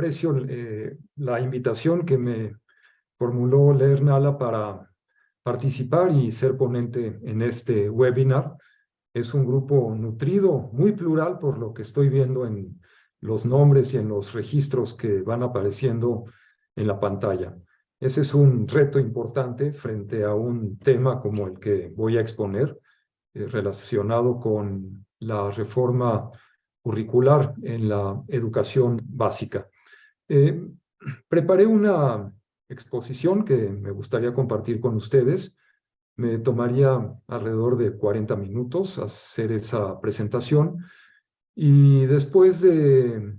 aprecio la invitación que me formuló Leer Nala para participar y ser ponente en este webinar. Es un grupo nutrido, muy plural, por lo que estoy viendo en los nombres y en los registros que van apareciendo en la pantalla. Ese es un reto importante frente a un tema como el que voy a exponer, relacionado con la reforma curricular en la educación básica. Eh, Preparé una exposición que me gustaría compartir con ustedes. Me tomaría alrededor de 40 minutos hacer esa presentación y después de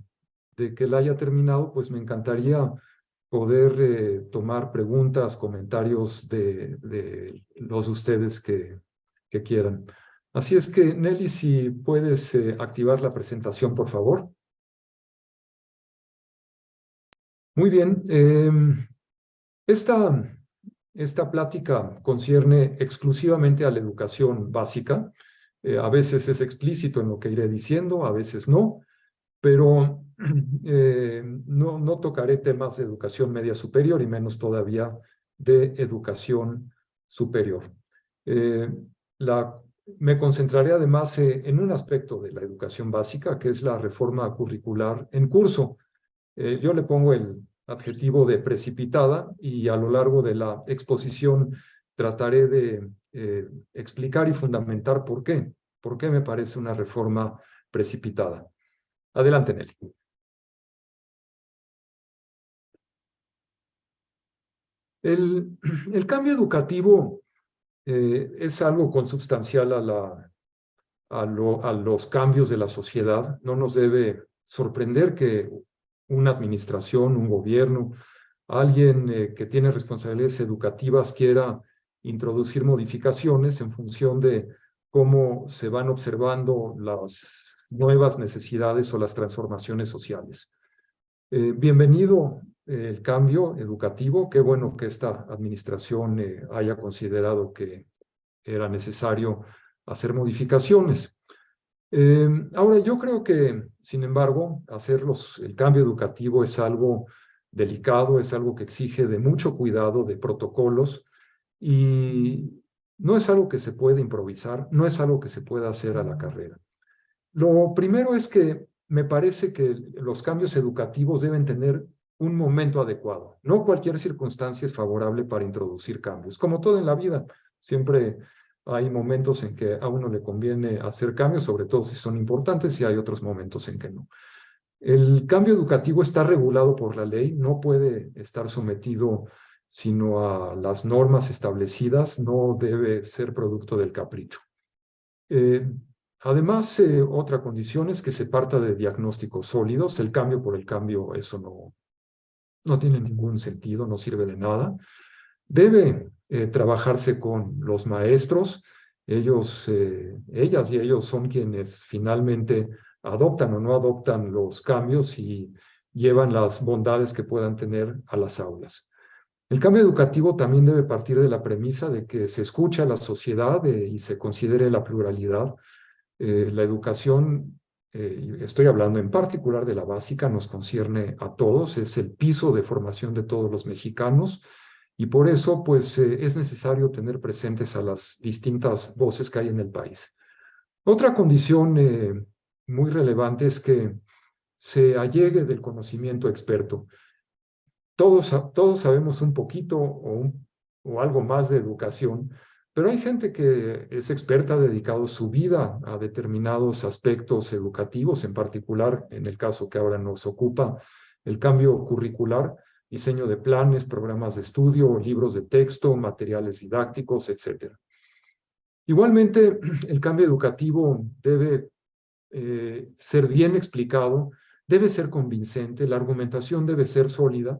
que la haya terminado, pues me encantaría poder tomar preguntas, comentarios de los de ustedes que quieran. Así es que, Nelly, si puedes activar la presentación, por favor. Muy bien. Esta plática concierne exclusivamente a la educación básica. A veces es explícito en lo que iré diciendo, a veces no, pero no tocaré temas de educación media superior y menos todavía de educación superior. Eh, la, Me concentraré además en un aspecto de la educación básica, que es la reforma curricular en curso. Yo le pongo el adjetivo de precipitada y a lo largo de la exposición trataré de explicar y fundamentar por qué me parece una reforma precipitada. Adelante, Nelly. El cambio educativo es algo consubstancial a los cambios de la sociedad. No nos debe sorprender que una administración, un gobierno, alguien que tiene responsabilidades educativas quiera introducir modificaciones en función de cómo se van observando las nuevas necesidades o las transformaciones sociales. Bienvenido el cambio educativo. Qué bueno que esta administración haya considerado que era necesario hacer modificaciones. Ahora, yo creo que, sin embargo, el cambio educativo es algo delicado, es algo que exige de mucho cuidado, de protocolos, y no es algo que se puede improvisar, no es algo que se pueda hacer a la carrera. Lo primero es que me parece que los cambios educativos deben tener un momento adecuado. No cualquier circunstancia es favorable para introducir cambios. Como todo en la vida, siempre hay momentos en que a uno le conviene hacer cambios, sobre todo si son importantes, y hay otros momentos en que no. El cambio educativo está regulado por la ley, no puede estar sometido sino a las normas establecidas, no debe ser producto del capricho. Además, otra condición es que se parta de diagnósticos sólidos. El cambio por el cambio, eso no tiene ningún sentido, no sirve de nada. Debe trabajarse con los maestros. Ellas y ellos son quienes finalmente adoptan o no adoptan los cambios y llevan las bondades que puedan tener a las aulas. El cambio educativo también debe partir de la premisa de que se escuche a la sociedad y se considere la pluralidad. La educación, estoy hablando en particular de la básica, nos concierne a todos, es el piso de formación de todos los mexicanos y por eso pues es necesario tener presentes a las distintas voces que hay en el país. Otra condición muy relevante es que se allegue del conocimiento experto. Todos sabemos un poquito o algo más de educación, pero hay gente que es experta, ha dedicado su vida a determinados aspectos educativos, en particular, en el caso que ahora nos ocupa, el cambio curricular, diseño de planes, programas de estudio, libros de texto, materiales didácticos, etc. Igualmente, el cambio educativo debe ser bien explicado, debe ser convincente, la argumentación debe ser sólida.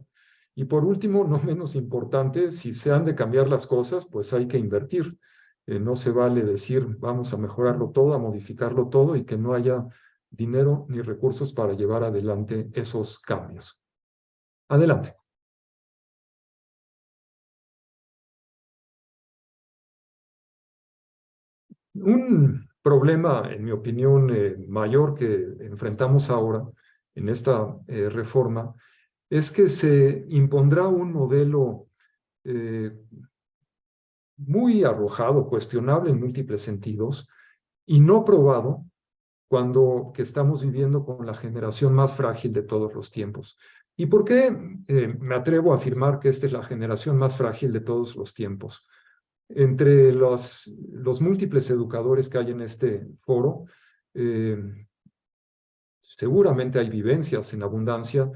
Y por último, no menos importante, si se han de cambiar las cosas, pues hay que invertir. No se vale decir, vamos a mejorarlo todo, a modificarlo todo y que no haya dinero ni recursos para llevar adelante esos cambios. Adelante. Un problema, en mi opinión, mayor que enfrentamos ahora en esta reforma es que se impondrá un modelo eh, muy arrojado, cuestionable en múltiples sentidos, y no probado cuando que estamos viviendo con la generación más frágil de todos los tiempos. ¿Y por qué me atrevo a afirmar que esta es la generación más frágil de todos los tiempos? Entre los múltiples educadores que hay en este foro, eh, seguramente hay vivencias en abundancia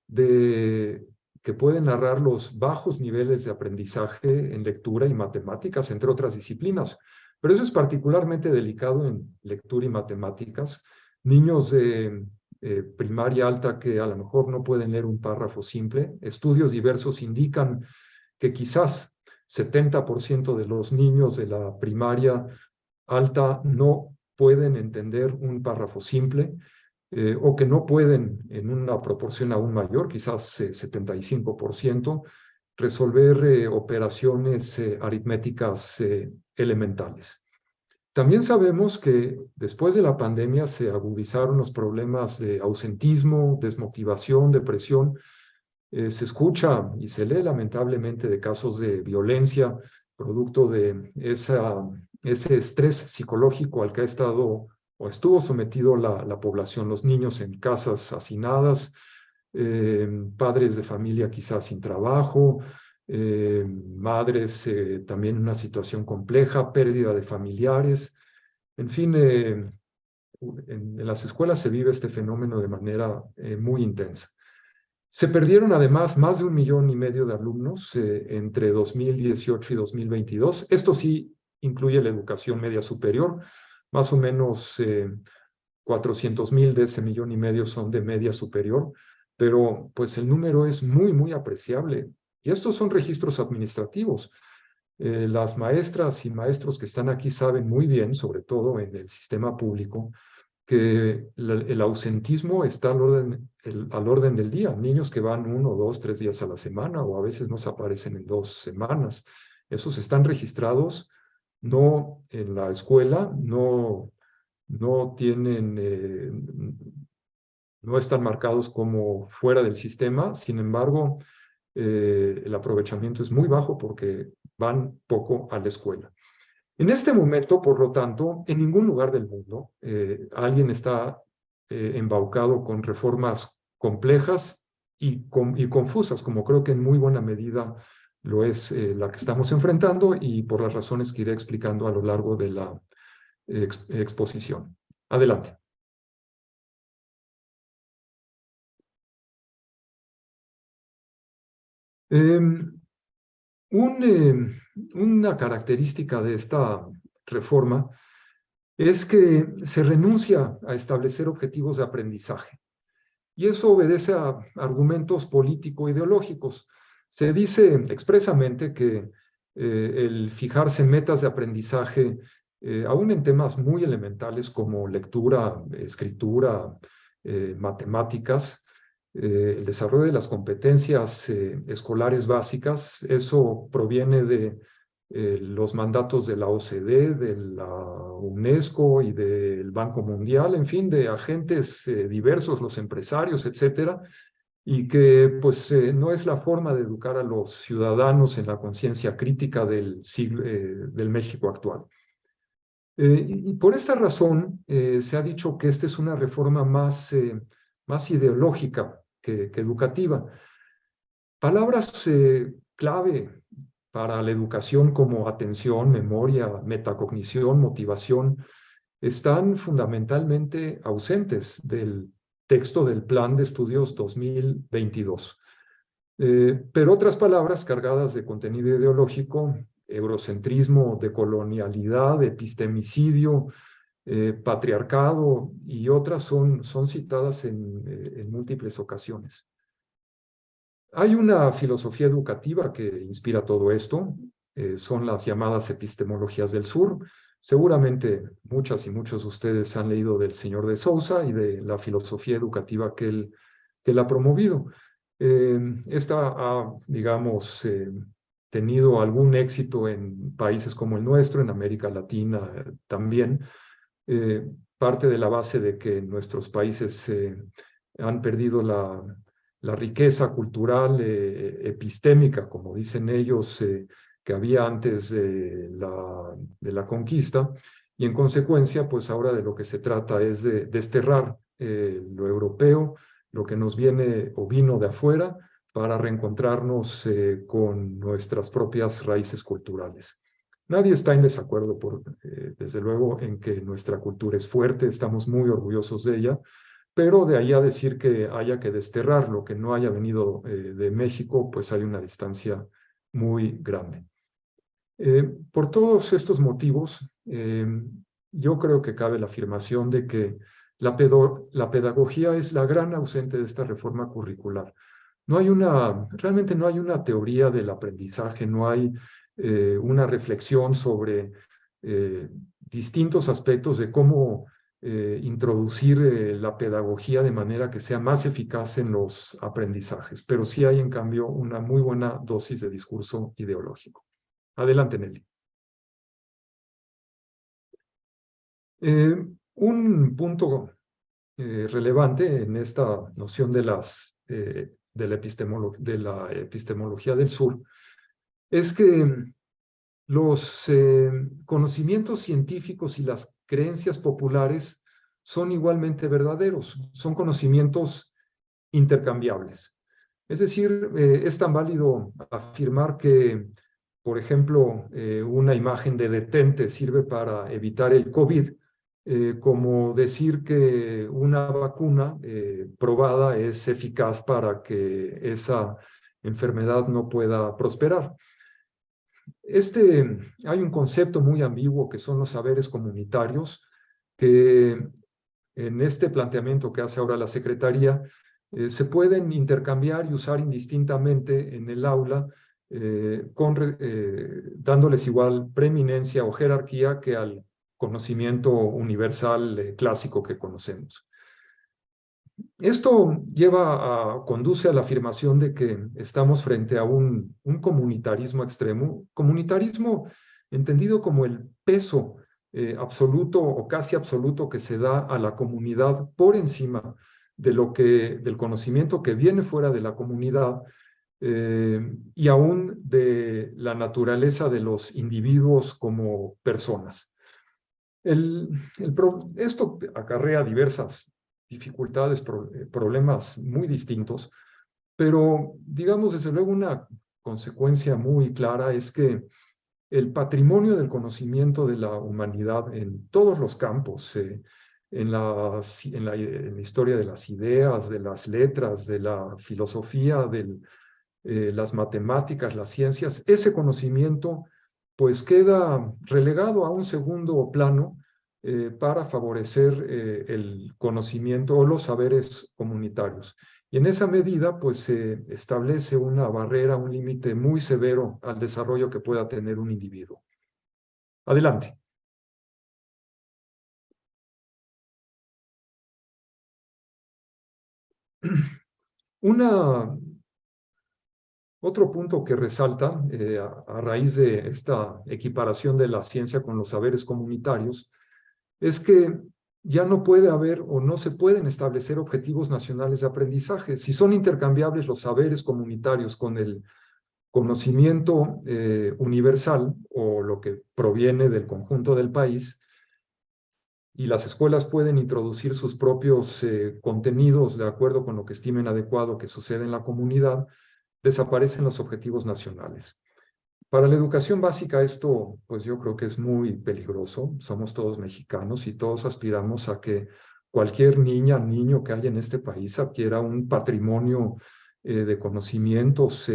de que pueden narrar los bajos niveles de aprendizaje en lectura y matemáticas, entre otras disciplinas. Pero eso es particularmente delicado en lectura y matemáticas. Niños de primaria alta que a lo mejor no pueden leer un párrafo simple. Estudios diversos indican que quizás 70% de los niños de la primaria alta no pueden entender un párrafo simple, o que no pueden en una proporción aún mayor, quizás 75%, resolver operaciones aritméticas elementales. También sabemos que después de la pandemia se agudizaron los problemas de ausentismo, desmotivación, depresión. Se escucha y se lee lamentablemente de casos de violencia producto de ese estrés psicológico al que ha estado o estuvo sometido la población, los niños en casas hacinadas, padres de familia quizás sin trabajo, madres también en una situación compleja, pérdida de familiares, en fin, en las escuelas se vive este fenómeno de manera muy intensa. Se perdieron además más de 1,5 millones de alumnos entre 2018 y 2022. Esto sí incluye la educación media superior. Más o menos 400,000 de ese 1,5 millones son de media superior, pero pues el número es muy, muy apreciable. Y estos son registros administrativos. Las maestras y maestros que están aquí saben muy bien, sobre todo en el sistema público, que el ausentismo está al orden del día. Niños que van 1, 2, 3 días a la semana o a veces no se aparecen en 2 semanas. Esos están registrados no en la escuela, no tienen, no están marcados como fuera del sistema. Sin embargo, el aprovechamiento es muy bajo porque van poco a la escuela. En este momento, por lo tanto, en ningún lugar del mundo alguien está embaucado con reformas complejas y confusas, como creo que en muy buena medida lo es la que estamos enfrentando y por las razones que iré explicando a lo largo de la exposición. Adelante. Em, una característica de esta reforma es que se renuncia a establecer objetivos de aprendizaje. Y eso obedece a argumentos político-ideológicos. Se dice expresamente que el fijarse metas de aprendizaje, aún en temas muy elementales como lectura, escritura, matemáticas, el desarrollo de las competencias escolares básicas, eso proviene de los mandatos de la OCDE, de la UNESCO y del Banco Mundial, en fin, de agentes diversos, los empresarios, etcétera, y que pues no es la forma de educar a los ciudadanos en la conciencia crítica del México actual. Y por esta razón se ha dicho que esta es una reforma más ideológica que educativa. Palabras clave para la educación como atención, memoria, metacognición, motivación, están fundamentalmente ausentes del texto del Plan de Estudios 2022. Pero otras palabras cargadas de contenido ideológico, eurocentrismo, decolonialidad, epistemicidio, patriarcado y otras son citadas en múltiples ocasiones. Hay una filosofía educativa que inspira todo esto, son las llamadas epistemologías del sur. Seguramente muchas y muchos de ustedes han leído del señor de Sousa y de la filosofía educativa que él ha promovido. Esta ha, digamos, tenido algún éxito en países como el nuestro, en América Latina también. Parte de la base de que nuestros países han perdido la riqueza cultural epistémica, como dicen ellos, que había antes de la conquista, y en consecuencia, pues ahora de lo que se trata es de desterrar lo europeo, lo que nos viene o vino de afuera, para reencontrarnos con nuestras propias raíces culturales. Nadie está en desacuerdo, desde luego, en que nuestra cultura es fuerte, estamos muy orgullosos de ella, pero de ahí a decir que haya que desterrar lo que no haya venido de México, pues hay una distancia muy grande. Por todos estos motivos, yo creo que cabe la afirmación de que la pedagogía es la gran ausente de esta reforma curricular. Realmente no hay una teoría del aprendizaje, no hay una reflexión sobre distintos aspectos de cómo introducir la pedagogía de manera que sea más eficaz en los aprendizajes, pero sí hay en cambio una muy buena dosis de discurso ideológico. Adelante, Nelly. Un punto relevante en esta noción de la epistemología del sur es que los conocimientos científicos y las creencias populares son igualmente verdaderos, son conocimientos intercambiables. Es decir, es tan válido afirmar que, por ejemplo, una imagen de detente sirve para evitar el COVID, como decir que una vacuna probada es eficaz para que esa enfermedad no pueda prosperar. Hay un concepto muy ambiguo que son los saberes comunitarios, que en este planteamiento que hace ahora la Secretaría, se pueden intercambiar y usar indistintamente en el aula, dándoles igual preeminencia o jerarquía que al conocimiento universal clásico que conocemos. Esto conduce a la afirmación de que estamos frente a un comunitarismo extremo, comunitarismo entendido como el peso absoluto o casi absoluto que se da a la comunidad por encima del conocimiento que viene fuera de la comunidad, y aún de la naturaleza de los individuos como personas. Esto acarrea diversas dificultades, problemas muy distintos, pero digamos desde luego una consecuencia muy clara es que el patrimonio del conocimiento de la humanidad en todos los campos, en la historia de las ideas, de las letras, de la filosofía, de las matemáticas, las ciencias, ese conocimiento pues queda relegado a un segundo plano para favorecer el conocimiento o los saberes comunitarios. Y en esa medida, pues se establece una barrera, un límite muy severo al desarrollo que pueda tener un individuo. Adelante. Otro punto que resalta a raíz de esta equiparación de la ciencia con los saberes comunitarios es que ya no puede haber o no se pueden establecer objetivos nacionales de aprendizaje. Si son intercambiables los saberes comunitarios con el conocimiento universal o lo que proviene del conjunto del país, y las escuelas pueden introducir sus propios contenidos de acuerdo con lo que estimen adecuado que sucede en la comunidad, desaparecen los objetivos nacionales. Para la educación básica esto, pues yo creo que es muy peligroso. Somos todos mexicanos y todos aspiramos a que cualquier niña, niño que haya en este país adquiera un patrimonio de conocimientos,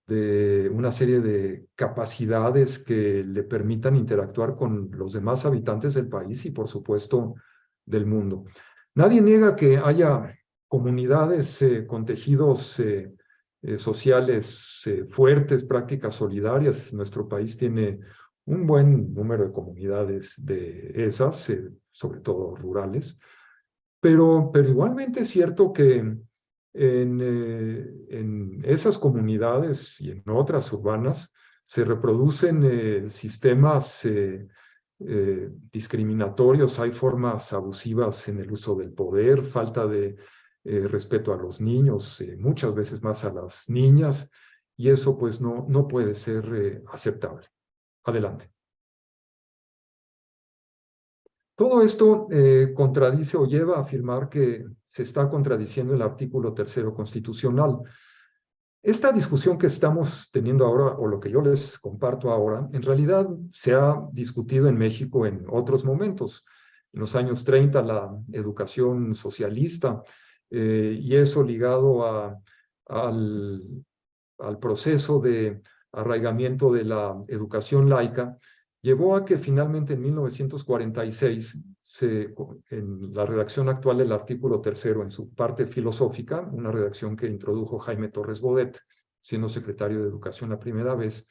de una serie de capacidades que le permitan interactuar con los demás habitantes del país y, por supuesto, del mundo. Nadie niega que haya comunidades con tejidos sociales fuertes, prácticas solidarias. Nuestro país tiene un buen número de comunidades de esas, sobre todo rurales, pero igualmente es cierto que en esas comunidades y en otras urbanas se reproducen sistemas discriminatorios, hay formas abusivas en el uso del poder, falta de respeto a los niños, muchas veces más a las niñas, y eso pues no puede ser aceptable. Adelante. Todo esto contradice o lleva a afirmar que se está contradiciendo el artículo 3º constitucional. Esta discusión que estamos teniendo ahora, o lo que yo les comparto ahora, en realidad se ha discutido en México en otros momentos. En los años 30, la educación socialista, y eso ligado al, al proceso de arraigamiento de la educación laica, llevó a que finalmente en 1946, en la redacción actual del artículo 3º, en su parte filosófica, una redacción que introdujo Jaime Torres Bodet, siendo secretario de Educación la primera vez,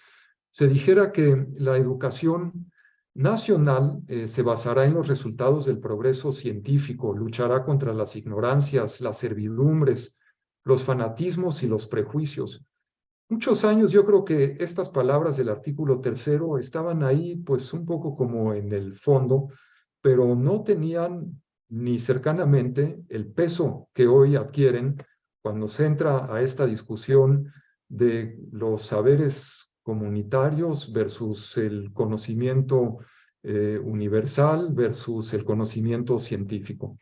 se dijera que la educación nacional se basará en los resultados del progreso científico, luchará contra las ignorancias, las servidumbres, los fanatismos y los prejuicios. Muchos años yo creo que estas palabras del artículo 3º estaban ahí pues un poco como en el fondo, pero no tenían ni cercanamente el peso que hoy adquieren cuando se entra a esta discusión de los saberes comunitarios versus el conocimiento universal versus el conocimiento científico.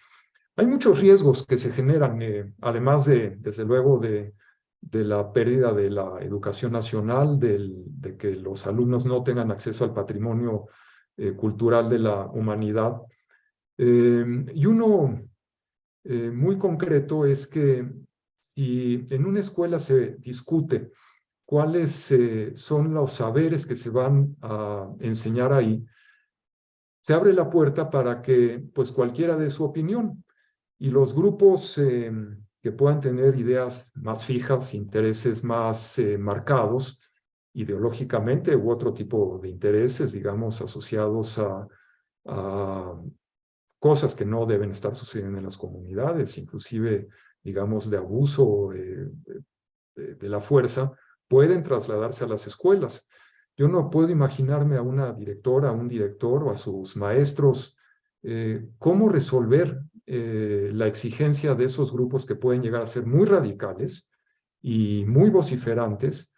Hay muchos riesgos que se generan, además desde luego, de la pérdida de la educación nacional, de que los alumnos no tengan acceso al patrimonio cultural de la humanidad. Y uno muy concreto es que si en una escuela se discute cuáles son los saberes que se van a enseñar ahí, se abre la puerta para que pues cualquiera dé su opinión. Y los grupos que puedan tener ideas más fijas, intereses más marcados, ideológicamente u otro tipo de intereses, digamos, asociados a cosas que no deben estar sucediendo en las comunidades, inclusive, digamos, de abuso de la fuerza, pueden trasladarse a las escuelas. Yo no puedo imaginarme a una directora, a un director o a sus maestros cómo resolver la exigencia de esos grupos que pueden llegar a ser muy radicales y muy vociferantes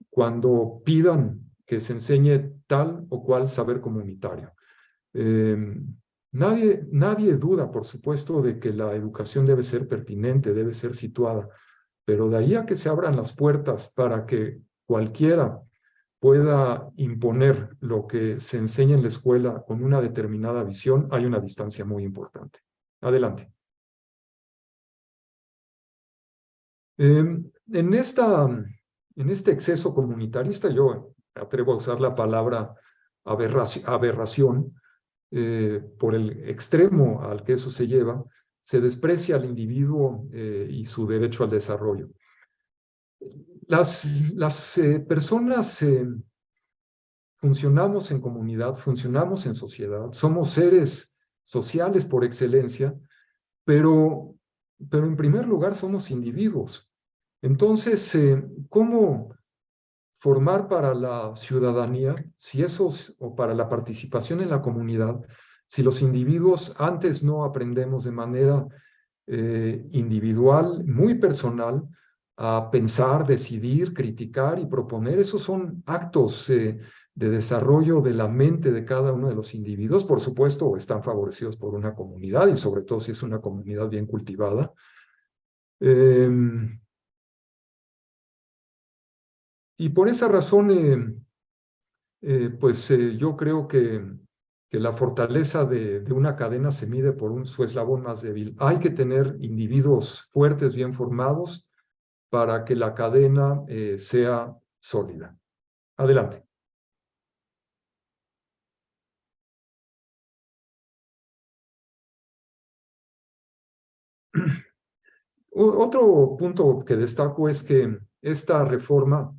cuando pidan que se enseñe tal o cual saber comunitario. Nadie duda, por supuesto, de que la educación debe ser pertinente, debe ser situada, pero de ahí a que se abran las puertas para que cualquiera pueda imponer lo que se enseña en la escuela con una determinada visión, hay una distancia muy importante. Adelante. En este exceso comunitarista, yo me atrevo a usar la palabra aberración, por el extremo al que eso se lleva, se desprecia al individuo y su derecho al desarrollo. Las personas funcionamos en comunidad, funcionamos en sociedad, somos seres sociales por excelencia, pero en primer lugar somos individuos. Entonces, ¿cómo formar para la ciudadanía, o para la participación en la comunidad, si los individuos antes no aprendemos de manera individual, muy personal, a pensar, decidir, criticar y proponer? Esos son actos de desarrollo de la mente de cada uno de los individuos. Por supuesto, están favorecidos por una comunidad y sobre todo si es una comunidad bien cultivada. Y por esa razón, yo creo que la fortaleza de una cadena se mide por su eslabón más débil. Hay que tener individuos fuertes, bien formados, para que la cadena sea sólida. Adelante. Otro punto que destaco es que esta reforma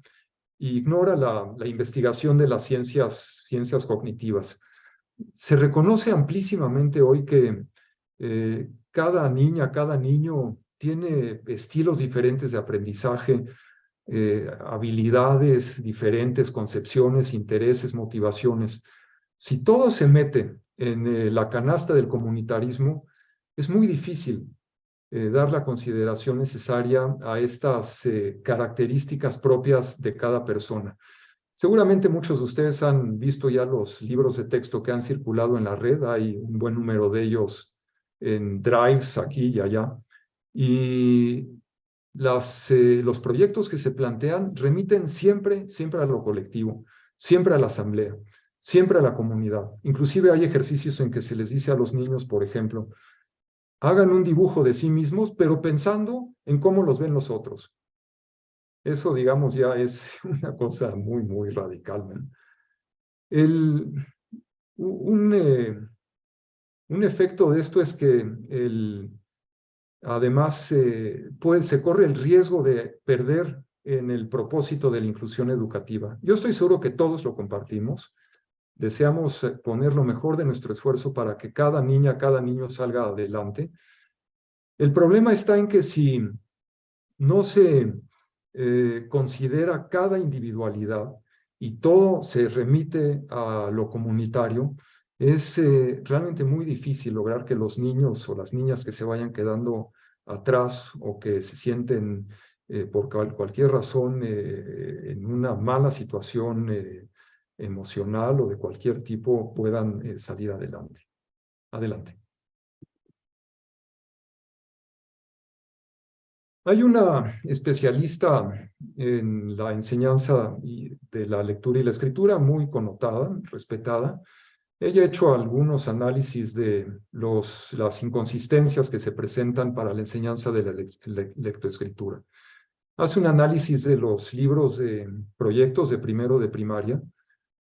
ignora la investigación de las ciencias cognitivas. Se reconoce amplísimamente hoy que cada niña, cada niño tiene estilos diferentes de aprendizaje, habilidades diferentes, concepciones, intereses, motivaciones. Si todo se mete en la canasta del comunitarismo, es muy difícil dar la consideración necesaria a estas características propias de cada persona. Seguramente muchos de ustedes han visto ya los libros de texto que han circulado en la red. Hay un buen número de ellos en drives aquí y allá. Y los proyectos que se plantean remiten siempre a lo colectivo, siempre a la asamblea, siempre a la comunidad. Inclusive hay ejercicios en que se les dice a los niños, por ejemplo, hagan un dibujo de sí mismos, pero pensando en cómo los ven los otros. Eso, digamos, ya es una cosa muy radical, ¿no? Un efecto de esto es que además se corre el riesgo de perder en el propósito de la inclusión educativa. Yo estoy seguro que todos lo compartimos. Deseamos poner lo mejor de nuestro esfuerzo para que cada niña, cada niño salga adelante. El problema está en que si no se considera cada individualidad y todo se remite a lo comunitario, es realmente muy difícil lograr que los niños o las niñas que se vayan quedando atrás o que se sienten por cualquier razón en una mala situación emocional o de cualquier tipo puedan salir adelante. Adelante. Hay una especialista en la enseñanza de la lectura y la escritura muy connotada, respetada. Ella ha hecho algunos análisis de las inconsistencias que se presentan para la enseñanza de la lectoescritura. Hace un análisis de los libros de proyectos de primero de primaria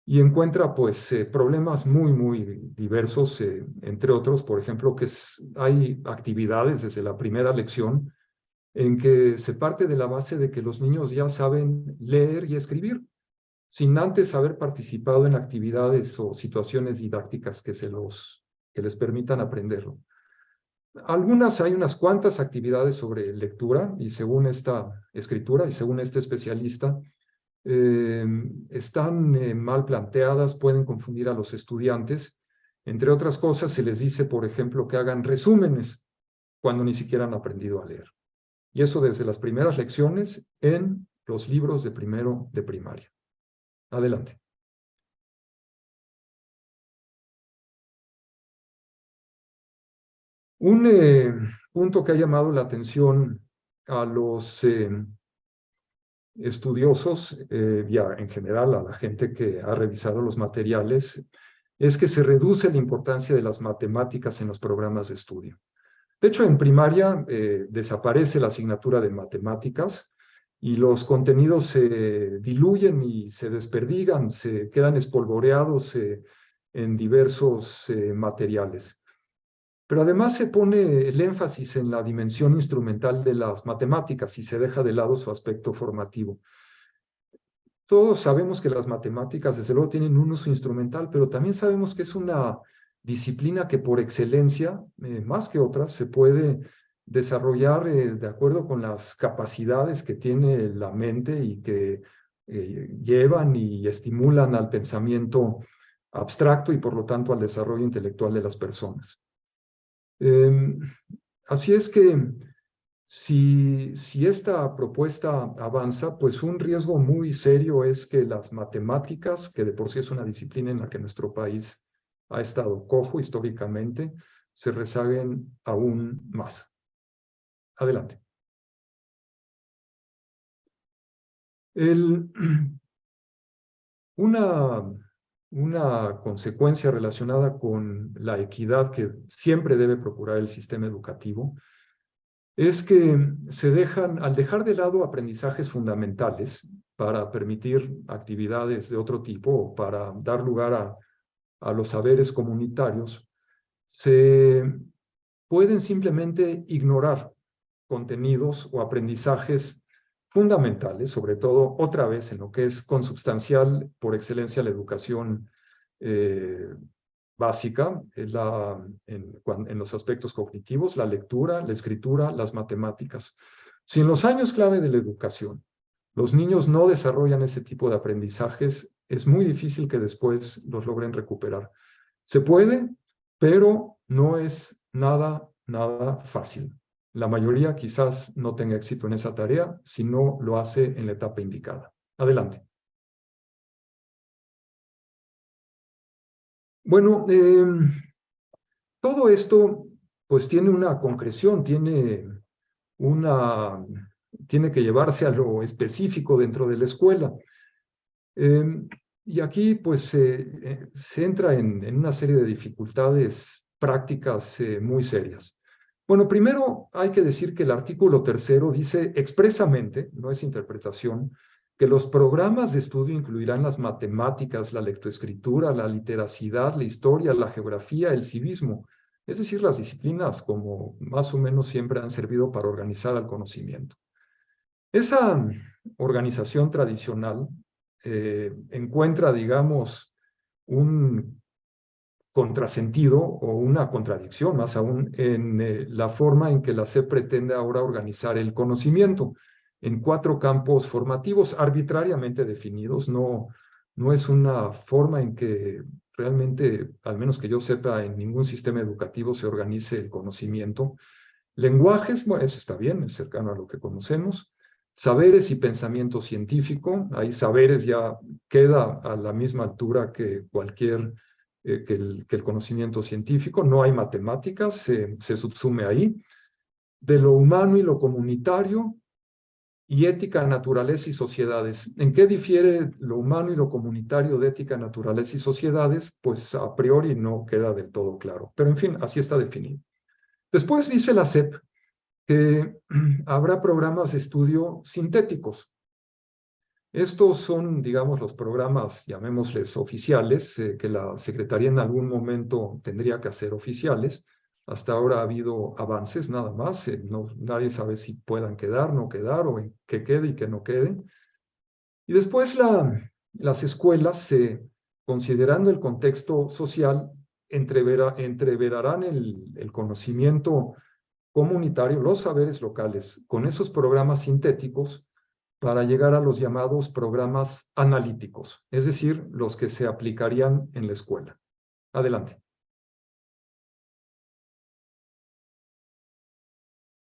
y encuentra pues problemas muy diversos, entre otros, por ejemplo, que hay actividades desde la primera lección en que se parte de la base de que los niños ya saben leer y escribir, sin antes haber participado en actividades o situaciones didácticas que les permitan aprenderlo. Hay unas cuantas actividades sobre lectura y según esta escritura y según este especialista, están mal planteadas, pueden confundir a los estudiantes. Entre otras cosas, se les dice, por ejemplo, que hagan resúmenes cuando ni siquiera han aprendido a leer. Y eso desde las primeras lecciones en los libros de primero de primaria. Adelante. Un punto que ha llamado la atención a los estudiosos y en general a la gente que ha revisado los materiales es que se reduce la importancia de las matemáticas en los programas de estudio. De hecho, en primaria desaparece la asignatura de matemáticas y los contenidos se diluyen y se desperdigan, se quedan espolvoreados en diversos materiales. Pero además se pone el énfasis en la dimensión instrumental de las matemáticas y se deja de lado su aspecto formativo. Todos sabemos que las matemáticas, desde luego, tienen un uso instrumental, pero también sabemos que es una disciplina que por excelencia, más que otras, se puede desarrollar de acuerdo con las capacidades que tiene la mente y que llevan y estimulan al pensamiento abstracto y por lo tanto al desarrollo intelectual de las personas. Así es que si esta propuesta avanza, pues un riesgo muy serio es que las matemáticas, que de por sí es una disciplina en la que nuestro país ha estado cojo históricamente, se rezaguen aún más. Adelante. Una consecuencia relacionada con la equidad que siempre debe procurar el sistema educativo es que al dejar de lado aprendizajes fundamentales para permitir actividades de otro tipo o para dar lugar a los saberes comunitarios, se pueden simplemente ignorar contenidos o aprendizajes fundamentales, sobre todo otra vez en lo que es consubstancial por excelencia la educación básica, en los aspectos cognitivos, la lectura, la escritura, las matemáticas. Si en los años clave de la educación los niños no desarrollan ese tipo de aprendizajes, es muy difícil que después los logren recuperar. Se puede, pero no es nada fácil. La mayoría quizás no tenga éxito en esa tarea si no lo hace en la etapa indicada. Adelante. Bueno, todo esto pues tiene una concreción, una, tiene que llevarse a lo específico dentro de la escuela. Y aquí pues se entra en una serie de dificultades prácticas muy serias. Bueno, primero hay que decir que el artículo 3º dice expresamente, no es interpretación, que los programas de estudio incluirán las matemáticas, la lectoescritura, la literacidad, la historia, la geografía, el civismo, es decir, las disciplinas como más o menos siempre han servido para organizar el conocimiento. Esa organización tradicional encuentra, digamos, un contrasentido o una contradicción, más aún, en la forma en que la SEP pretende ahora organizar el conocimiento en 4 campos formativos arbitrariamente definidos. No es una forma en que realmente, al menos que yo sepa, en ningún sistema educativo se organice el conocimiento. Lenguajes, bueno, eso está bien, es cercano a lo que conocemos. Saberes y pensamiento científico, ahí saberes ya queda a la misma altura que cualquier, que el conocimiento científico, no hay matemáticas, se subsume ahí. De lo humano y lo comunitario, y ética, naturaleza y sociedades. ¿En qué difiere lo humano y lo comunitario de ética, naturaleza y sociedades? Pues a priori no queda del todo claro, pero en fin, así está definido. Después dice la SEP que habrá programas de estudio sintéticos. Estos son, digamos, los programas, llamémosles oficiales, que la Secretaría en algún momento tendría que hacer oficiales. Hasta ahora ha habido avances nada más. Nadie sabe si puedan quedar, no quedar, o en que quede y que no quede. Y después las escuelas, considerando el contexto social, entreverarán el conocimiento comunitario, los saberes locales, con esos programas sintéticos para llegar a los llamados programas analíticos, es decir, los que se aplicarían en la escuela. Adelante.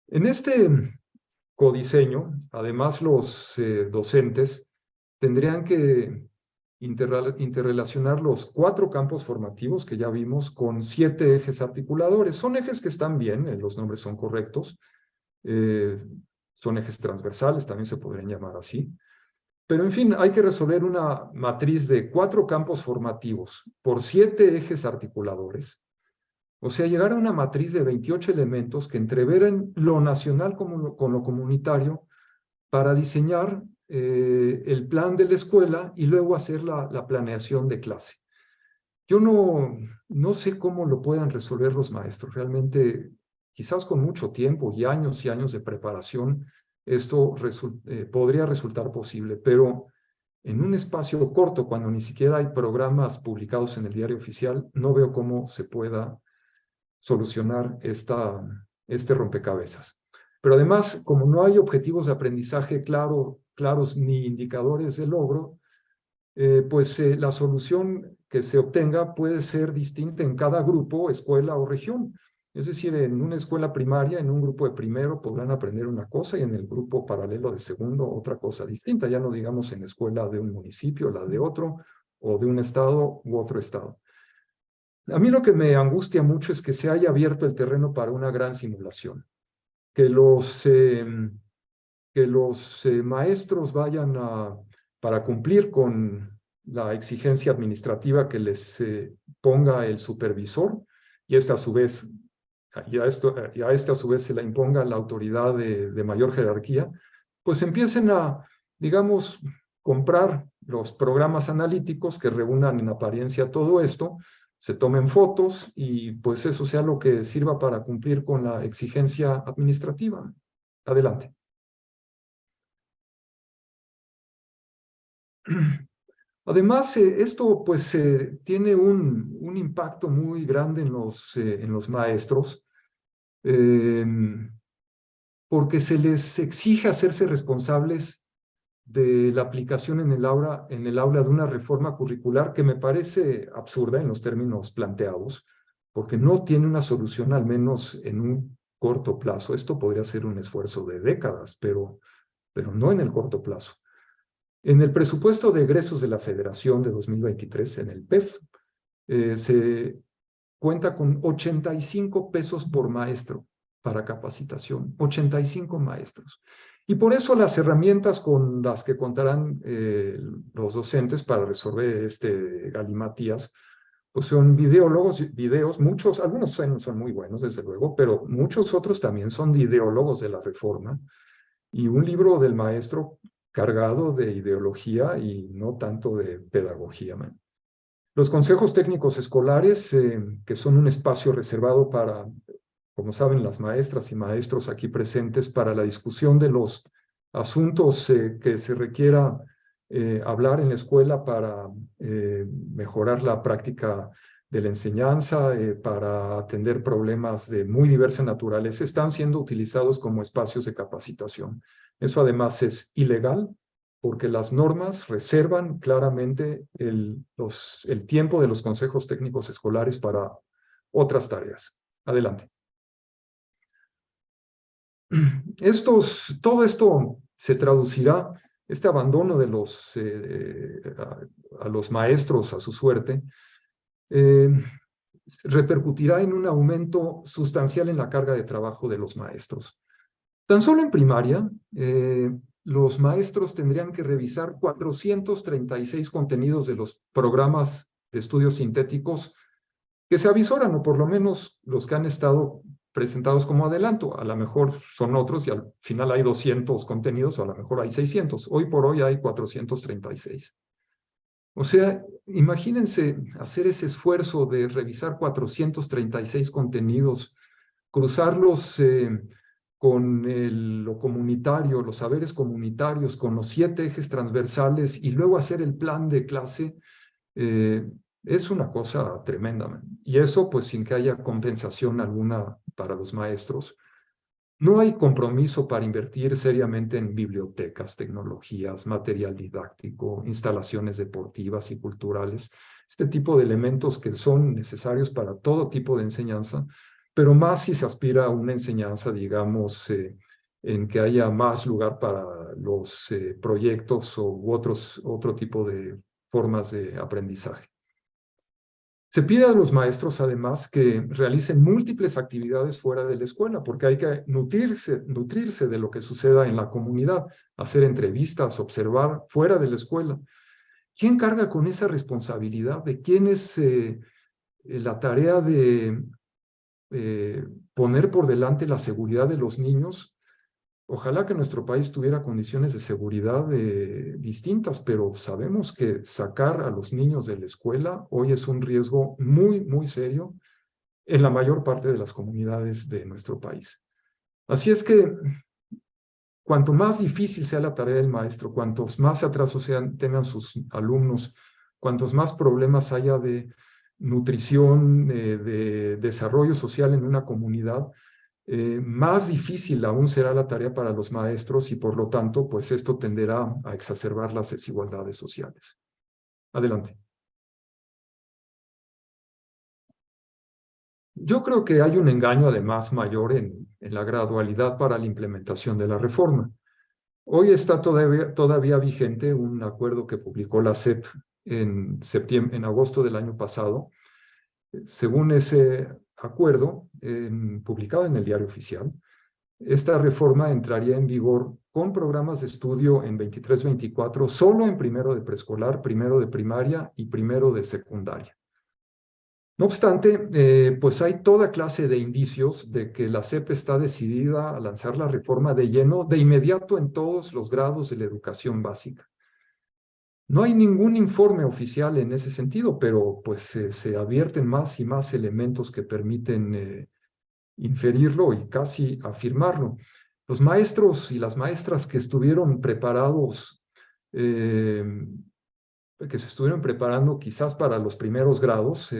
En este codiseño, además los docentes tendrían que interrelacionar los 4 campos formativos que ya vimos con 7 ejes articuladores. Son ejes que están bien, los nombres son correctos, son ejes transversales, también se podrían llamar así. Pero en fin, hay que resolver una matriz de 4 campos formativos por 7 ejes articuladores. O sea, llegar a una matriz de 28 elementos que entreveren lo nacional con lo comunitario para diseñar el plan de la escuela y luego hacer la planeación de clase. Yo no sé cómo lo puedan resolver los maestros. Realmente, quizás con mucho tiempo y años de preparación, esto podría resultar posible, pero en un espacio corto, cuando ni siquiera hay programas publicados en el diario oficial, no veo cómo se pueda solucionar este rompecabezas. Pero además, como no hay objetivos de aprendizaje claros ni indicadores de logro, pues la solución que se obtenga puede ser distinta en cada grupo, escuela o región. Es decir, en una escuela primaria, en un grupo de primero podrán aprender una cosa y en el grupo paralelo de segundo otra cosa distinta. Ya no digamos en la escuela de un municipio, la de otro, o de un estado u otro estado. A mí lo que me angustia mucho es que se haya abierto el terreno para una gran simulación, que los maestros vayan para cumplir con la exigencia administrativa que les ponga el supervisor, y esta a su vez, y a este a su vez se la imponga la autoridad de mayor jerarquía, pues empiecen a, digamos, comprar los programas analíticos que reúnan en apariencia todo esto, se tomen fotos y pues eso sea lo que sirva para cumplir con la exigencia administrativa. Adelante. Además, esto pues tiene un impacto muy grande en los maestros, eh, porque se les exige hacerse responsables de la aplicación en el aula de una reforma curricular que me parece absurda en los términos planteados, porque no tiene una solución, al menos en un corto plazo. Esto podría ser un esfuerzo de décadas, pero no en el corto plazo. En el presupuesto de egresos de la Federación de 2023, en el PEF, se cuenta con 85 pesos por maestro para capacitación, 85 maestros. Y por eso las herramientas con las que contarán los docentes para resolver este galimatías, pues son videos, muchos, algunos son muy buenos, desde luego, pero muchos otros también son ideólogos de la reforma y un libro del maestro cargado de ideología y no tanto de pedagogía. Man. Los consejos técnicos escolares, que son un espacio reservado para, como saben, las maestras y maestros aquí presentes, para la discusión de los asuntos que se requiera hablar en la escuela para mejorar la práctica de la enseñanza, para atender problemas de muy diversa naturaleza, están siendo utilizados como espacios de capacitación. Eso además es ilegal porque las normas reservan claramente el tiempo de los consejos técnicos escolares para otras tareas. Adelante. Todo esto se traducirá, este abandono de a los maestros a su suerte, eh, repercutirá en un aumento sustancial en la carga de trabajo de los maestros. Tan solo en primaria, los maestros tendrían que revisar 436 contenidos de los programas de estudios sintéticos que se avisoran, o por lo menos los que han estado presentados como adelanto. A lo mejor son otros y al final hay 200 contenidos, o a lo mejor hay 600. Hoy por hoy hay 436. O sea, imagínense hacer ese esfuerzo de revisar 436 contenidos, cruzarlos con lo comunitario, los saberes comunitarios, con los 7 ejes transversales y luego hacer el plan de clase, es una cosa tremenda. Y eso pues sin que haya compensación alguna para los maestros. No hay compromiso para invertir seriamente en bibliotecas, tecnologías, material didáctico, instalaciones deportivas y culturales, este tipo de elementos que son necesarios para todo tipo de enseñanza, pero más si se aspira a una enseñanza, digamos, en que haya más lugar para los proyectos u otro tipo de formas de aprendizaje. Se pide a los maestros, además, que realicen múltiples actividades fuera de la escuela, porque hay que nutrirse de lo que suceda en la comunidad, hacer entrevistas, observar fuera de la escuela. ¿Quién carga con esa responsabilidad? ¿De quién es la tarea de poner por delante la seguridad de los niños? Ojalá que nuestro país tuviera condiciones de seguridad distintas, pero sabemos que sacar a los niños de la escuela hoy es un riesgo muy, muy serio en la mayor parte de las comunidades de nuestro país. Así es que cuanto más difícil sea la tarea del maestro, cuantos más atrasos tengan sus alumnos, cuantos más problemas haya de nutrición, de desarrollo social en una comunidad, más difícil aún será la tarea para los maestros y por lo tanto, pues esto tenderá a exacerbar las desigualdades sociales. Adelante. Yo creo que hay un engaño además mayor en la gradualidad para la implementación de la reforma. Hoy está todavía vigente un acuerdo que publicó la SEP en agosto del año pasado. Según ese acuerdo, publicado en el Diario Oficial, esta reforma entraría en vigor con programas de estudio en 23-24, solo en primero de preescolar, primero de primaria y primero de secundaria. No obstante, pues hay toda clase de indicios de que la SEP está decidida a lanzar la reforma de lleno de inmediato en todos los grados de la educación básica. No hay ningún informe oficial en ese sentido, pero pues se advierten más y más elementos que permiten inferirlo y casi afirmarlo. Los maestros y las maestras que estuvieron preparados, eh, que se estuvieron preparando quizás para los primeros grados,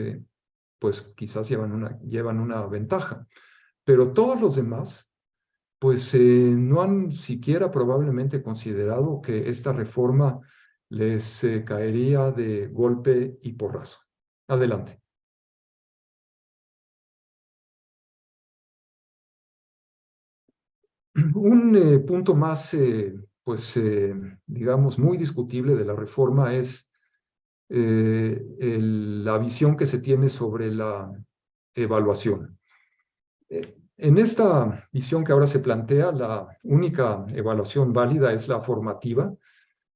pues quizás llevan una ventaja. Pero todos los demás, pues no han siquiera probablemente considerado que esta reforma les caería de golpe y porrazo. Adelante. Un punto más, digamos, muy discutible de la reforma es la visión que se tiene sobre la evaluación. En esta visión que ahora se plantea, la única evaluación válida es la formativa,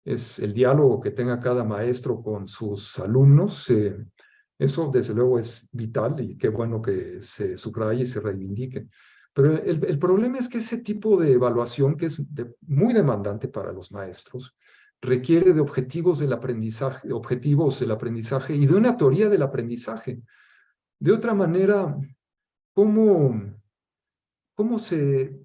es el diálogo que tenga cada maestro con sus alumnos. Eso, desde luego, es vital y qué bueno que se subraye y se reivindique. Pero el problema es que ese tipo de evaluación, que es muy demandante para los maestros, requiere de objetivos del aprendizaje y de una teoría del aprendizaje. De otra manera, ¿cómo, cómo se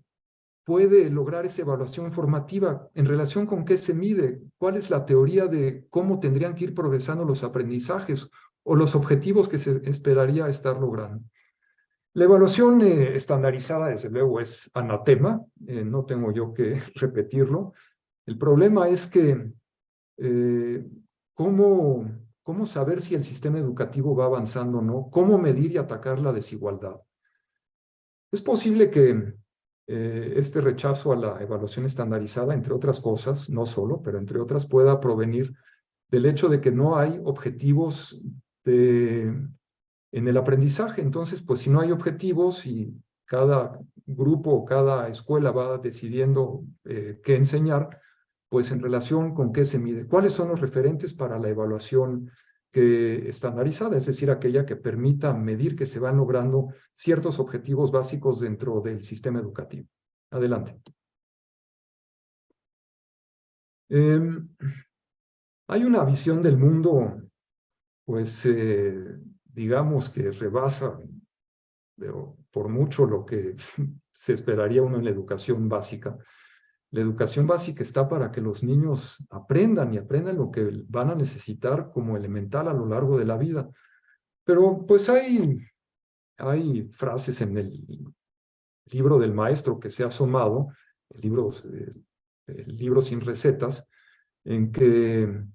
puede lograr esa evaluación formativa? ¿En relación con qué se mide? ¿Cuál es la teoría de cómo tendrían que ir progresando los aprendizajes o los objetivos que se esperaría estar logrando? La evaluación estandarizada, desde luego, es anatema, no tengo yo que repetirlo. El problema es que eh, ¿cómo, cómo saber si el sistema educativo va avanzando o no? ¿Cómo medir y atacar la desigualdad? Es posible que este rechazo a la evaluación estandarizada, entre otras cosas, no solo, pero entre otras, pueda provenir del hecho de que no hay objetivos en el aprendizaje. Entonces, pues si no hay objetivos y cada grupo o cada escuela va decidiendo qué enseñar, pues en relación con qué se mide. ¿Cuáles son los referentes para la evaluación estandarizada? Es decir, aquella que permita medir que se van logrando ciertos objetivos básicos dentro del sistema educativo. Adelante. Hay una visión del mundo, pues, digamos que rebasa, pero por mucho lo que se esperaría uno en la educación básica. La educación básica está para que los niños aprendan y aprendan lo que van a necesitar como elemental a lo largo de la vida. Pero pues hay frases en el libro del maestro que se ha asomado, el libro sin recetas, en que,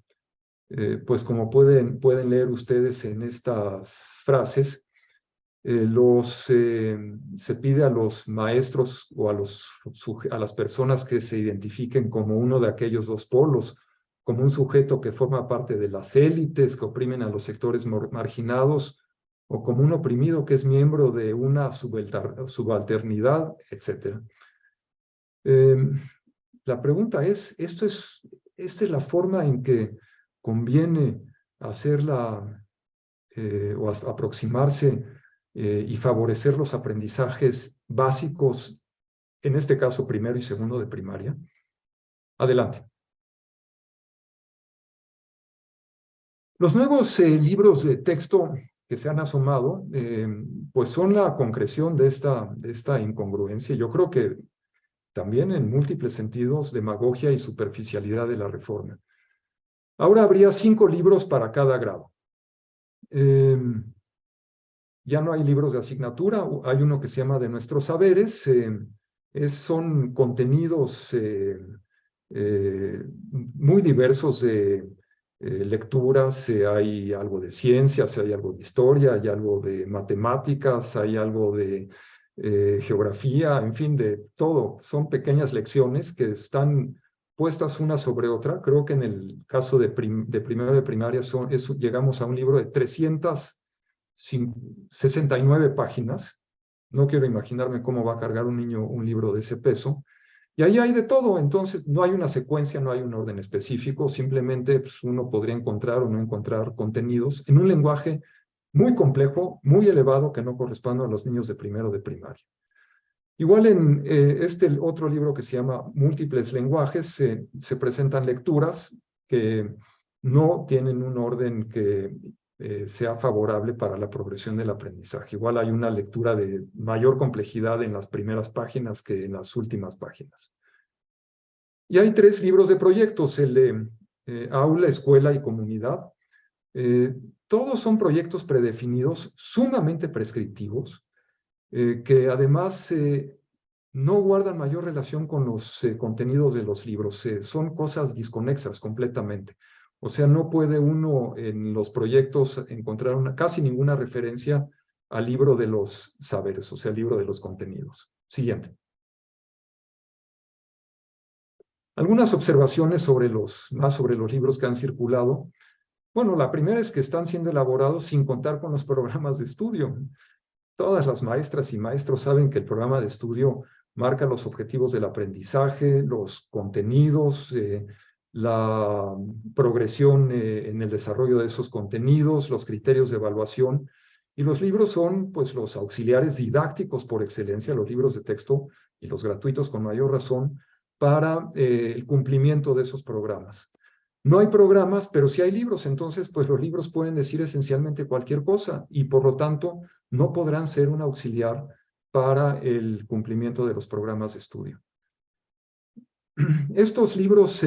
pues como pueden leer ustedes en estas frases, se pide a los maestros o a las personas que se identifiquen como uno de aquellos dos polos, como un sujeto que forma parte de las élites que oprimen a los sectores marginados, o como un oprimido que es miembro de una subalternidad, etc. La pregunta es, ¿esta es la forma en que conviene hacerla o aproximarse y favorecer los aprendizajes básicos, en este caso primero y segundo de primaria? Adelante. Los nuevos libros de texto que se han asomado, pues son la concreción de esta incongruencia. Yo creo que también en múltiples sentidos, demagogia y superficialidad de la reforma. Ahora habría 5 libros para cada grado. Ya no hay libros de asignatura, hay uno que se llama De Nuestros Saberes, son contenidos muy diversos de lecturas, hay algo de ciencias, hay algo de historia, hay algo de matemáticas, hay algo de geografía, en fin, de todo. Son pequeñas lecciones que están puestas una sobre otra. Creo que en el caso de primero de primaria llegamos a un libro de 369 páginas. No quiero imaginarme cómo va a cargar un niño un libro de ese peso. Y ahí hay de todo, entonces no hay una secuencia, no hay un orden específico, simplemente pues, uno podría encontrar o no encontrar contenidos en un lenguaje muy complejo, muy elevado, que no corresponde a los niños de primero de primaria. Igual en este otro libro que se llama Múltiples lenguajes, se presentan lecturas que no tienen un orden que sea favorable para la progresión del aprendizaje. Igual hay una lectura de mayor complejidad en las primeras páginas que en las últimas páginas. Y hay 3 libros de proyectos, el de aula, escuela y comunidad. Todos son proyectos predefinidos, sumamente prescriptivos, que además no guardan mayor relación con los contenidos de los libros, son cosas desconexas completamente. O sea, no puede uno en los proyectos encontrar casi ninguna referencia al libro de los saberes, o sea, al libro de los contenidos. Siguiente. Algunas observaciones más sobre los libros que han circulado. Bueno, la primera es que están siendo elaborados sin contar con los programas de estudio. Todas las maestras y maestros saben que el programa de estudio marca los objetivos del aprendizaje, los contenidos, la progresión en el desarrollo de esos contenidos, los criterios de evaluación. Y los libros son, pues, los auxiliares didácticos por excelencia, los libros de texto y los gratuitos con mayor razón, para el cumplimiento de esos programas. No hay programas, pero sí hay libros, entonces pues los libros pueden decir esencialmente cualquier cosa y por lo tanto no podrán ser un auxiliar para el cumplimiento de los programas de estudio. Estos libros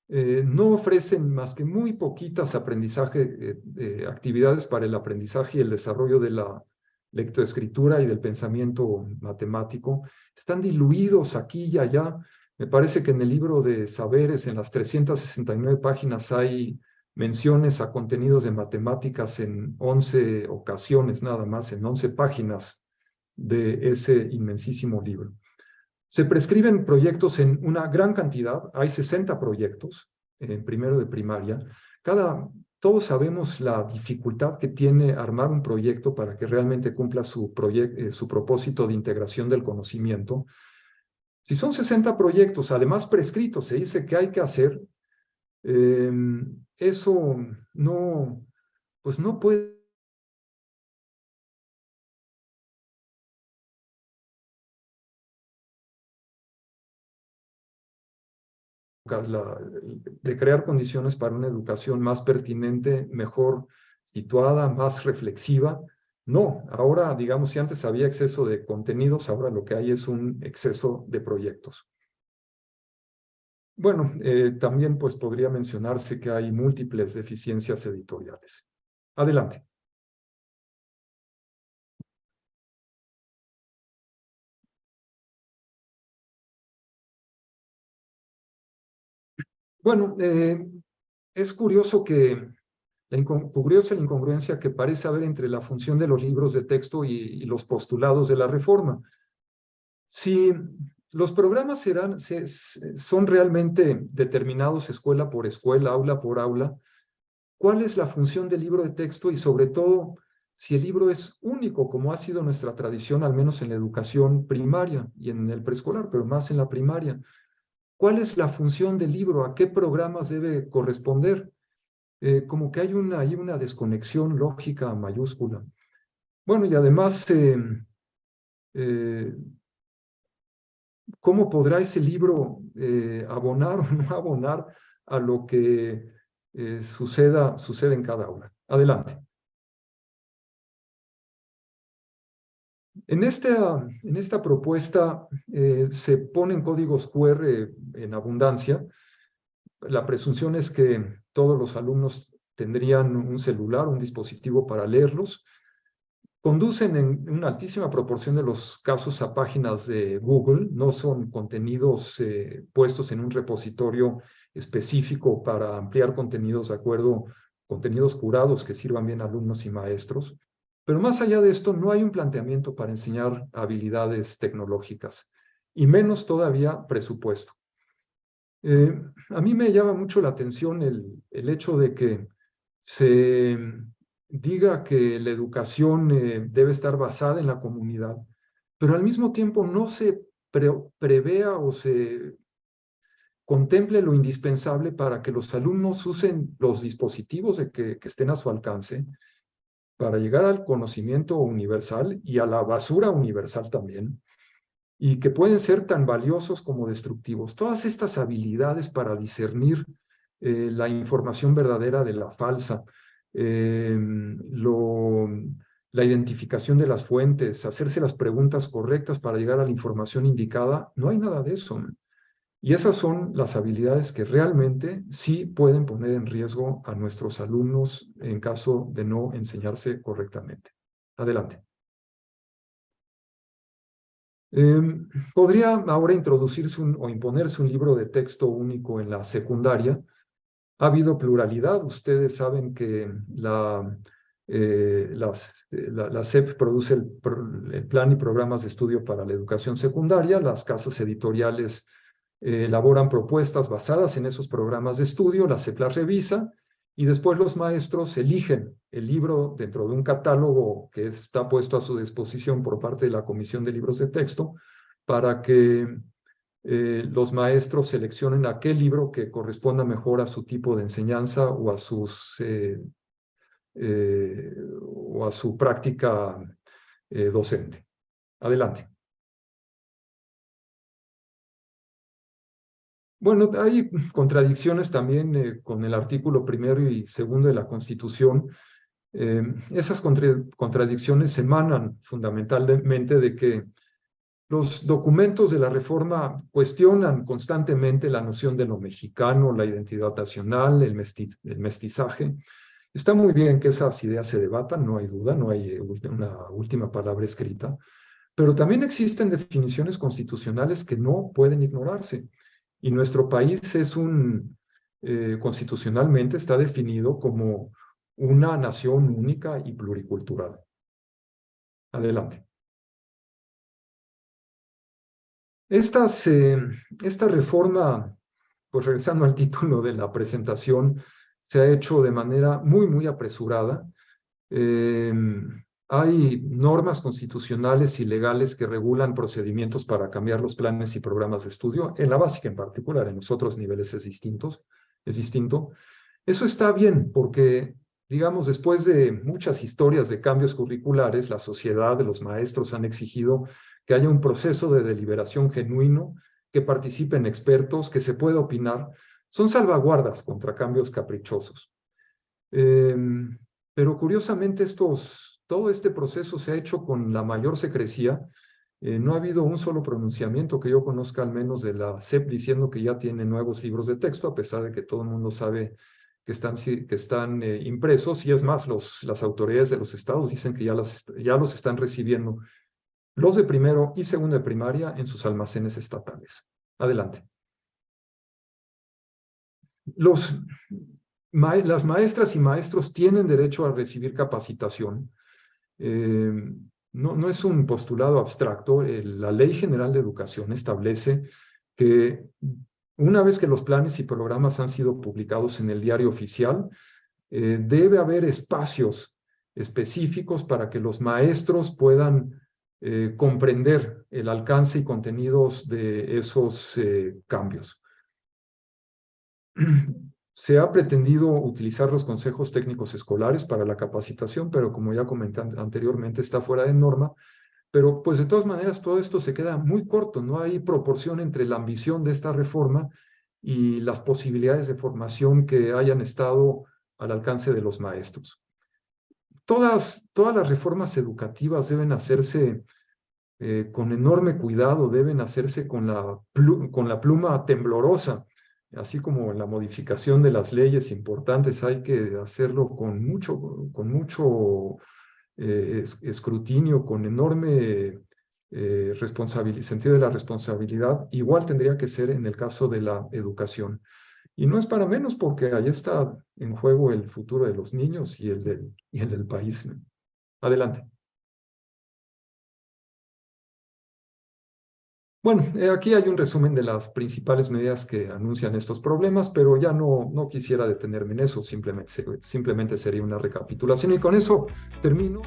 no ofrecen más que muy poquitas actividades para el aprendizaje y el desarrollo de la lectoescritura y del pensamiento matemático. Están diluidos aquí y allá. Me parece que en el libro de saberes, en las 369 páginas, hay menciones a contenidos de matemáticas en 11 ocasiones nada más, en 11 páginas de ese inmensísimo libro. Se prescriben proyectos en una gran cantidad, hay 60 proyectos en primero de primaria. Todos sabemos la dificultad que tiene armar un proyecto para que realmente cumpla su propósito de integración del conocimiento. Si son 60 proyectos, además prescritos, se dice que hay que hacer, eso pues no puede de crear condiciones para una educación más pertinente, mejor situada, más reflexiva. No, ahora, digamos, si antes había exceso de contenidos, ahora lo que hay es un exceso de proyectos. Bueno, también pues podría mencionarse que hay múltiples deficiencias editoriales. Adelante. Bueno, es curioso curiosa la incongruencia que parece haber entre la función de los libros de texto y los postulados de la reforma. Si los programas son realmente determinados escuela por escuela, aula por aula, ¿cuál es la función del libro de texto? Y sobre todo, si el libro es único, como ha sido nuestra tradición, al menos en la educación primaria y en el preescolar, pero más en la primaria. ¿Cuál es la función del libro? ¿A qué programas debe corresponder? Como que hay una desconexión lógica mayúscula. Bueno, y además, eh, ¿cómo podrá ese libro abonar o no abonar a lo que sucede en cada aula? Adelante. En esta propuesta se ponen códigos QR en abundancia. La presunción es que todos los alumnos tendrían un celular, un dispositivo para leerlos. Conducen en una altísima proporción de los casos a páginas de Google, no son contenidos puestos en un repositorio específico para ampliar contenidos de acuerdo, contenidos curados que sirvan bien a alumnos y maestros. Pero más allá de esto, no hay un planteamiento para enseñar habilidades tecnológicas, y menos todavía presupuesto. A mí me llama mucho la atención el hecho de que se diga que la educación debe estar basada en la comunidad, pero al mismo tiempo no se prevea o se contemple lo indispensable para que los alumnos usen los dispositivos que estén a su alcance para llegar al conocimiento universal y a la basura universal también, y que pueden ser tan valiosos como destructivos. Todas estas habilidades para discernir la información verdadera de la falsa, la identificación de las fuentes, hacerse las preguntas correctas para llegar a la información indicada, no hay nada de eso. Y esas son las habilidades que realmente sí pueden poner en riesgo a nuestros alumnos en caso de no enseñarse correctamente. Adelante. Podría ahora introducirse o imponerse un libro de texto único en la secundaria. Ha habido pluralidad. Ustedes saben que la SEP produce el plan y programas de estudio para la educación secundaria. Las casas editoriales elaboran propuestas basadas en esos programas de estudio, la SEP las revisa y después los maestros eligen el libro dentro de un catálogo que está puesto a su disposición por parte de la Comisión de Libros de Texto para que los maestros seleccionen aquel libro que corresponda mejor a su tipo de enseñanza o a su práctica docente. Adelante. Bueno, hay contradicciones también con el artículo 1º y 2º de la Constitución. Esas contradicciones emanan fundamentalmente de que los documentos de la reforma cuestionan constantemente la noción de lo mexicano, la identidad nacional, el mestizaje. Está muy bien que esas ideas se debatan, no hay duda, no hay una última palabra escrita, pero también existen definiciones constitucionales que no pueden ignorarse. Y nuestro país constitucionalmente está definido como una nación única y pluricultural. Adelante. Esta reforma, pues regresando al título de la presentación, se ha hecho de manera muy apresurada. Hay normas constitucionales y legales que regulan procedimientos para cambiar los planes y programas de estudio, en la básica en particular, en los otros niveles es distinto. Eso está bien porque, digamos, después de muchas historias de cambios curriculares, la sociedad, los maestros han exigido que haya un proceso de deliberación genuino, que participen expertos, que se pueda opinar. Son salvaguardas contra cambios caprichosos. Pero curiosamente todo este proceso se ha hecho con la mayor secrecía. No ha habido un solo pronunciamiento que yo conozca al menos de la SEP diciendo que ya tiene nuevos libros de texto, a pesar de que todo el mundo sabe que están impresos, y es más, las autoridades de los estados dicen que ya los están recibiendo, los de primero y segundo de primaria, en sus almacenes estatales. Adelante. Las maestras y maestros tienen derecho a recibir capacitación. No es un postulado abstracto. La Ley General de Educación establece que una vez que los planes y programas han sido publicados en el diario oficial, debe haber espacios específicos para que los maestros puedan comprender el alcance y contenidos de esos cambios. Se ha pretendido utilizar los consejos técnicos escolares para la capacitación, pero como ya comenté anteriormente, está fuera de norma. Pero pues de todas maneras todo esto se queda muy corto, no hay proporción entre la ambición de esta reforma y las posibilidades de formación que hayan estado al alcance de los maestros. Todas las reformas educativas deben hacerse con enorme cuidado, deben hacerse con la pluma temblorosa, así como la modificación de las leyes importantes, hay que hacerlo con mucho escrutinio, con enorme sentido de la responsabilidad. Igual tendría que ser en el caso de la educación. Y no es para menos porque ahí está en juego el futuro de los niños y el del país. Adelante. Bueno, aquí hay un resumen de las principales medidas que anuncian estos problemas, pero ya no quisiera detenerme en eso, simplemente sería una recapitulación. Y con eso termino.